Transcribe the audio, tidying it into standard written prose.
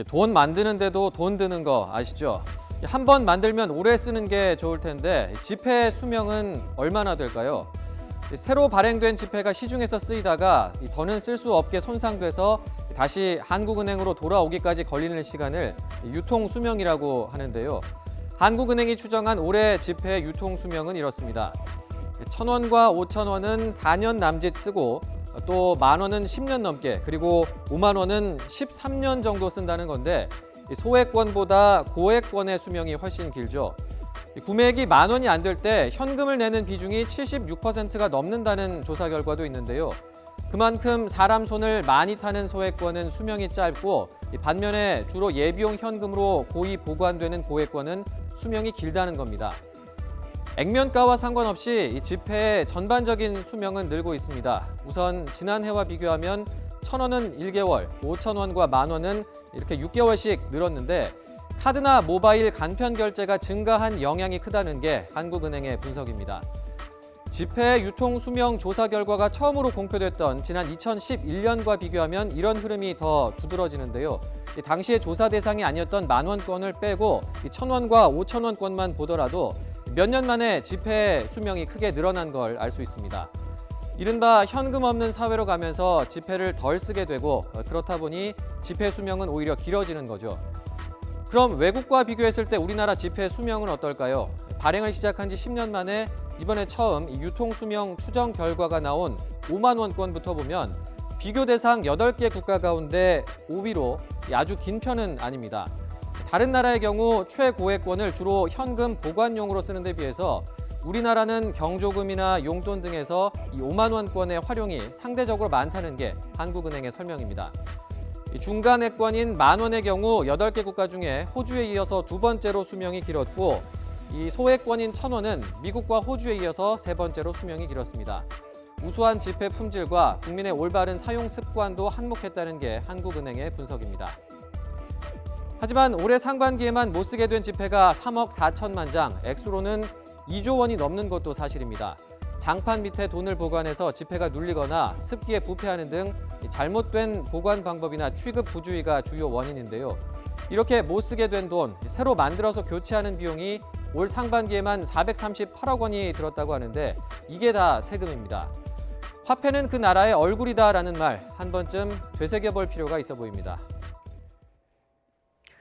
돈 만드는데도 돈 드는 거 아시죠? 한 번 만들면 오래 쓰는 게 좋을 텐데 지폐 수명은 얼마나 될까요? 새로 발행된 지폐가 시중에서 쓰이다가 더는 쓸 수 없게 손상돼서 다시 한국은행으로 돌아오기까지 걸리는 시간을 유통 수명이라고 하는데요. 한국은행이 추정한 올해 지폐 유통 수명은 이렇습니다. 1,000원과 5,000원은 4년 남짓 쓰고 또 10,000원은 10년 넘게, 그리고 50,000원은 13년 정도 쓴다는 건데 소액권보다 고액권의 수명이 훨씬 길죠. 구매액이 10,000원이 안 될 때 현금을 내는 비중이 76%가 넘는다는 조사 결과도 있는데요. 그만큼 사람 손을 많이 타는 소액권은 수명이 짧고, 반면에 주로 예비용 현금으로 고이 보관되는 고액권은 수명이 길다는 겁니다. 액면가와 상관없이 이 지폐의 전반적인 수명은 늘고 있습니다. 우선 지난해와 비교하면 1,000원은 1개월, 5,000원과 10,000원은 이렇게 6개월씩 늘었는데 카드나 모바일 간편 결제가 증가한 영향이 크다는 게 한국은행의 분석입니다. 지폐 유통 수명 조사 결과가 처음으로 공표됐던 지난 2011년과 비교하면 이런 흐름이 더 두드러지는데요. 당시의 조사 대상이 아니었던 10,000원권을 빼고 1,000원과 5,000원권만 보더라도 몇 년 만에 지폐 수명이 크게 늘어난 걸 알 수 있습니다. 이른바 현금 없는 사회로 가면서 지폐를 덜 쓰게 되고, 그렇다 보니 지폐 수명은 오히려 길어지는 거죠. 그럼 외국과 비교했을 때 우리나라 지폐 수명은 어떨까요? 발행을 시작한 지 10년 만에 이번에 처음 유통 수명 추정 결과가 나온 50,000원권부터 보면 비교 대상 8개 국가 가운데 5위로 아주 긴 편은 아닙니다. 다른 나라의 경우 최고액권을 주로 현금 보관용으로 쓰는 데 비해서 우리나라는 경조금이나 용돈 등에서 이 50,000원권의 활용이 상대적으로 많다는 게 한국은행의 설명입니다. 중간액권인 10,000원의 경우 8개 국가 중에 호주에 이어서 두 번째로 수명이 길었고, 이 소액권인 1,000원은 미국과 호주에 이어서 세 번째로 수명이 길었습니다. 우수한 지폐 품질과 국민의 올바른 사용 습관도 한몫했다는 게 한국은행의 분석입니다. 하지만 올해 상반기에만 못 쓰게 된 지폐가 3억 4천만 장, 액수로는 2조 원이 넘는 것도 사실입니다. 장판 밑에 돈을 보관해서 지폐가 눌리거나 습기에 부패하는 등 잘못된 보관 방법이나 취급 부주의가 주요 원인인데요. 이렇게 못 쓰게 된 돈, 새로 만들어서 교체하는 비용이 올 상반기에만 438억 원이 들었다고 하는데 이게 다 세금입니다. 화폐는 그 나라의 얼굴이다라는 말 한 번쯤 되새겨볼 필요가 있어 보입니다.